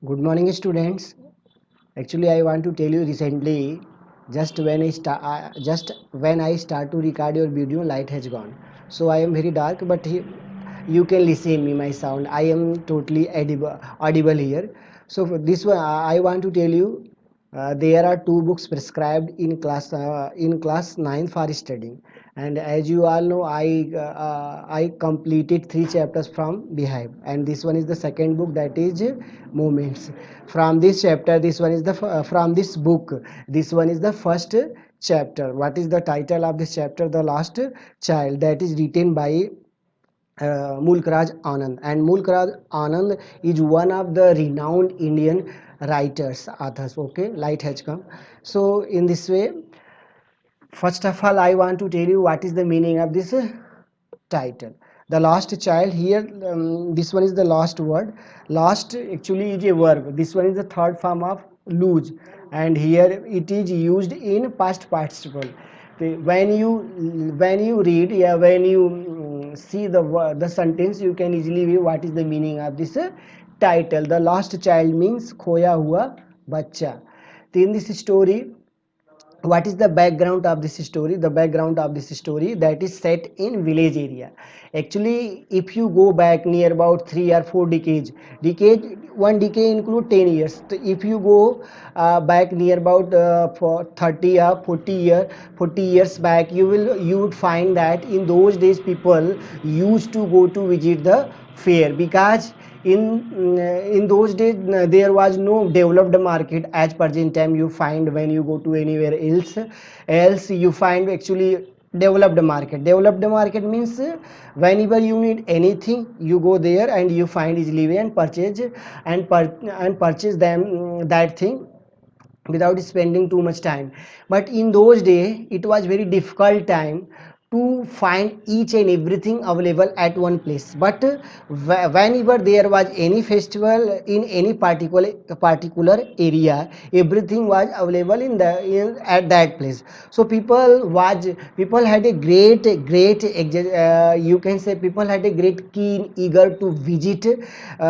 Good morning, students. Actually, I want to tell you recently, just when I start to record your video, light has gone. So I am very dark, but you can listen me my sound. I am totally audible here. So for this one, I want to tell you, there are two books prescribed in class 9 for studying. And as you all know, I completed 3 chapters from Beehive, and this one is the second book, that is Moments. From this chapter, this one is the from this book, this one is the first chapter. What is the title of this chapter? The Last Child, that is written by Mulkraj Anand, and Mulkraj Anand is one of the renowned Indian writers, authors. Okay, light has come. So in this way, first of all, I want to tell you what is the meaning of this title. The Last Child. Here, this one is the last word. Last actually is a verb. This one is the third form of lose, and here it is used in past participle. When you read, yeah, when you see the sentence, you can easily view what is the meaning of this title. The Last Child means खोया हुआ बच्चा. In this story, what is the background of this story? The background of this story, that is set in village area. Actually, if you go back near about 3 or 4 decades, one decade include 10 years. So if you go back near about for 30 or 40 years back, you would find that in those days people used to go to visit the fair, because in those days there was no developed market as present time you find when you go to anywhere else you find actually developed market means whenever you need anything, you go there and you find easily way and purchase and purchase them, that thing, without spending too much time. But in those days it was very difficult time to find each and everything available at one place. But whenever there was any festival in any particular area, everything was available at that place. So people had a great you can say people had a great keen eager to visit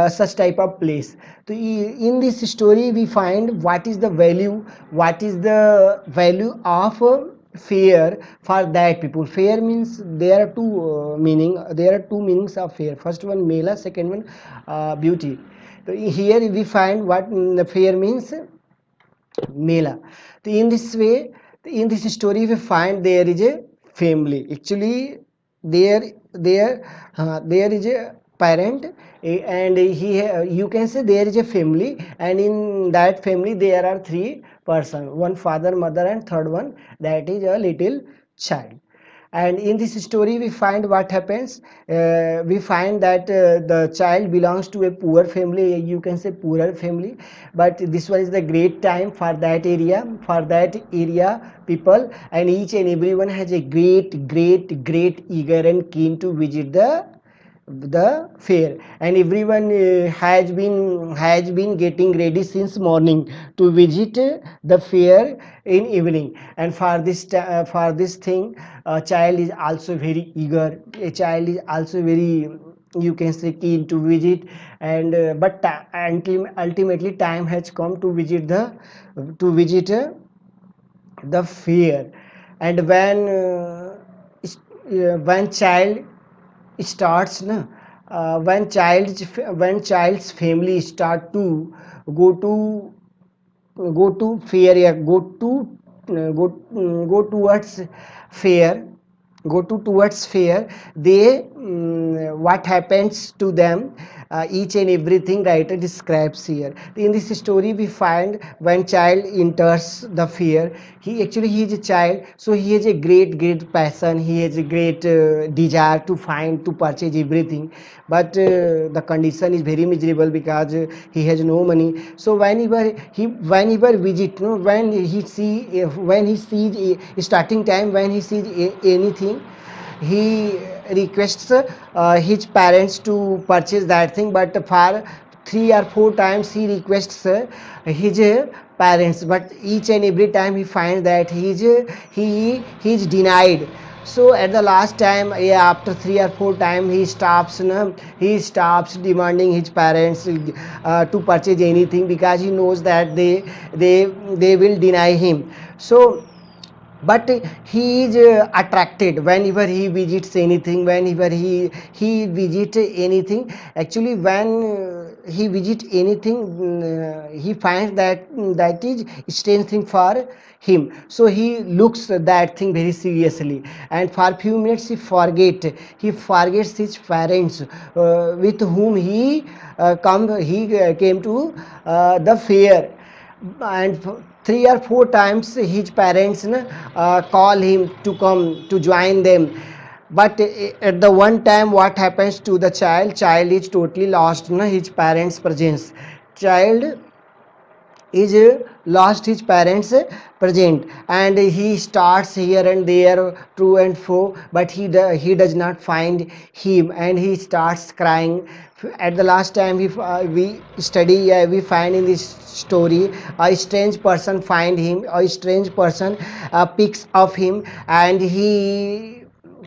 such type of place. So in this story we find what is the value of fear for that people. Fear means there are two meanings of fear. First one mela, second one beauty. So here we find what the fear means mela. So in this way, in this story we find there is a family. Actually there is a parent, and you can say there is a family, and in that family there are three person, one father, mother, and third one, that is a little child. And in this story we find what happens. We find that the child belongs to a poor family, you can say poorer family, but this one is the great time for that area people, and each and everyone has a great eager and keen to visit the fair, and everyone has been getting ready since morning to visit the fair in evening. And for this thing, a child is also very eager, a child is also very, you can say, keen to visit. And but ultimately time has come to visit the fair. And when child starts na, when child's family start to go to fair, yeah, go towards fair, towards fair, they what happens to them, each and everything writer describes here. In this story we find when child enters the fair, he is a child, so he has a great passion, he has a great desire to find, to purchase everything. But the condition is very miserable because he has no money. So whenever visit, no, when he sees starting time, when he sees anything, he requests his parents to purchase that thing. But for 3 or 4 times he requests his parents, but each and every time he finds that he is denied. So at the last time, yeah, after 3 or 4 times, he stops demanding his parents to purchase anything, because he knows that they will deny him. So but he is attracted whenever he visits anything, whenever he visit anything. Actually, when he visit anything, he finds that that is strange thing for him, so he looks that thing very seriously, and for few minutes he forgets his parents, with whom he came to the fair. And 3 or 4 times his parents call him to come to join them. But at the one time, what happens to the child is totally lost in his parents presence. Child is lost his parents present, and he starts here and there to and fro, but he does not find him, and he starts crying. At the last time we study, we find in this story, a strange person find him, a strange person picks up him, and he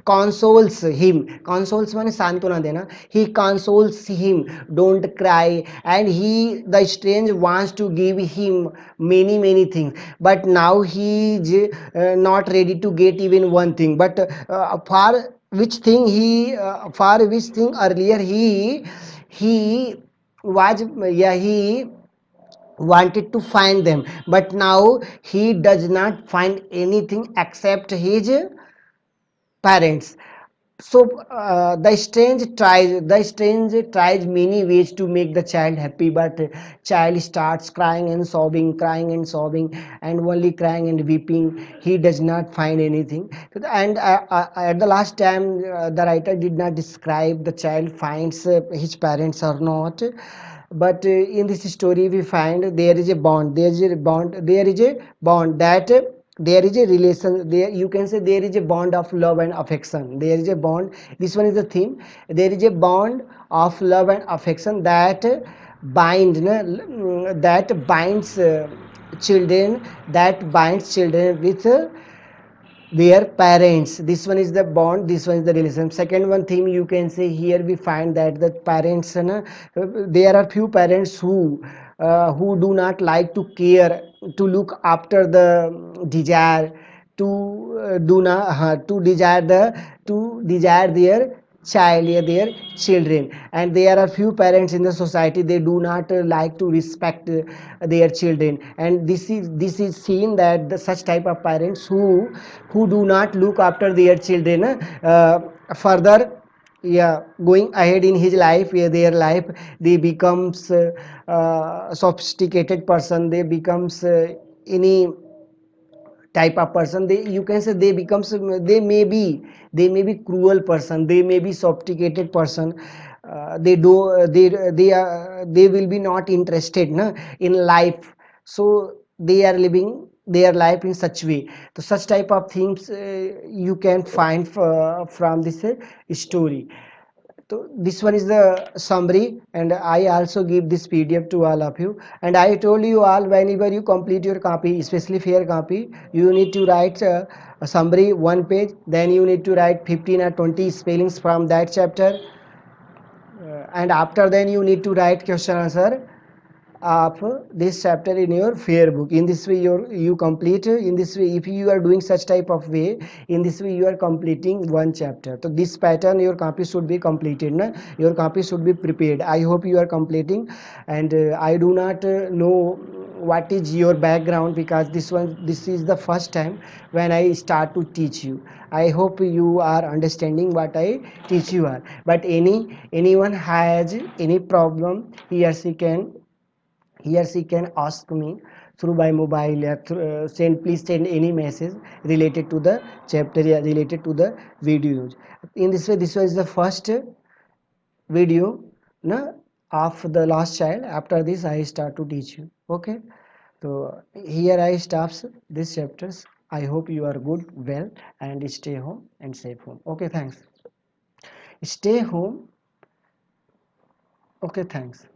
consoles माने सांत्वना देना. He consoles him, don't cry, and the strange wants to give him many things, but now he is not ready to get even one thing. But for which thing earlier he was, yeah, he wanted to find them, but now he does not find anything except his parents. So the strange tries many ways to make the child happy, but child starts crying and sobbing, and only crying and weeping. He does not find anything. And at the last time, the writer did not describe the child finds his parents or not. But in this story we find there is a bond that there is a relation there. You can say there is a bond of love and affection. There is a bond. This one is the theme. There is a bond of love and affection that binds children, with their parents. This one is the bond, this one is the relation. Second one theme, you can say, here we find that the parents, there are few parents who do not like to care, to look after the desire, to do not to desire their child, yeah, their children. And there are few parents in the society, they do not like to respect their children. And this is seen that such type of parents who do not look after their children further, yeah, going ahead in his life, yeah, their life, they becomes sophisticated person, they becomes any type of person. They, you can say, they may be cruel person, they may be sophisticated person. They do they will be not interested in life, so they are living their life in such way. So such type of things you can find from this story. So this one is the summary, and I also give this PDF to all of you. And I told you all, whenever you complete your copy, especially fair copy, you need to write a summary 1 page. Then you need to write 15 or 20 spellings from that chapter, and after then you need to write question answer of this chapter in your fair book. In this way you complete. In this way, if you are doing such type of way, in this way you are completing one chapter. So this pattern, your copy should be completed, na? Your copy should be prepared. I hope you are completing. And I do not know what is your background, because this is the first time when I start to teach you. I hope you are understanding what I teach you are. But anyone has any problem, he or she can ask me through my mobile, or please send any message related to the chapter, yeah, related to the videos. In this way, this was the first video na, of the last child. After this I start to teach you. Okay, so here I stops this chapters. I hope you are good, well, and stay home and safe home. Okay, thanks. Stay home. Okay, thanks.